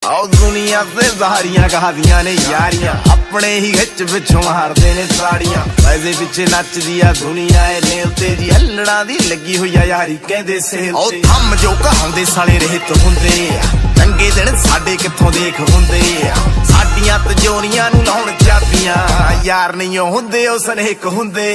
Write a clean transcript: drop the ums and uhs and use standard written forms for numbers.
दुनिया से सारियां कहादियां ने यारियां अपने ही खिच पिछों मारदे ने साड़ियां पैसे पिछे नचदी आ दुनिया ए नेल ते जी हल्लड़ा दी लगी हुई आ यारी कहंदे सेल ते थम जो कहांदे साले रहत हुंदे चंगे दिन साडे कित्थों देख हुंदे साडियां तजोरियां नूं लाउण चाबियां यार नहीं हुंदे ओ सनेक हुंदे।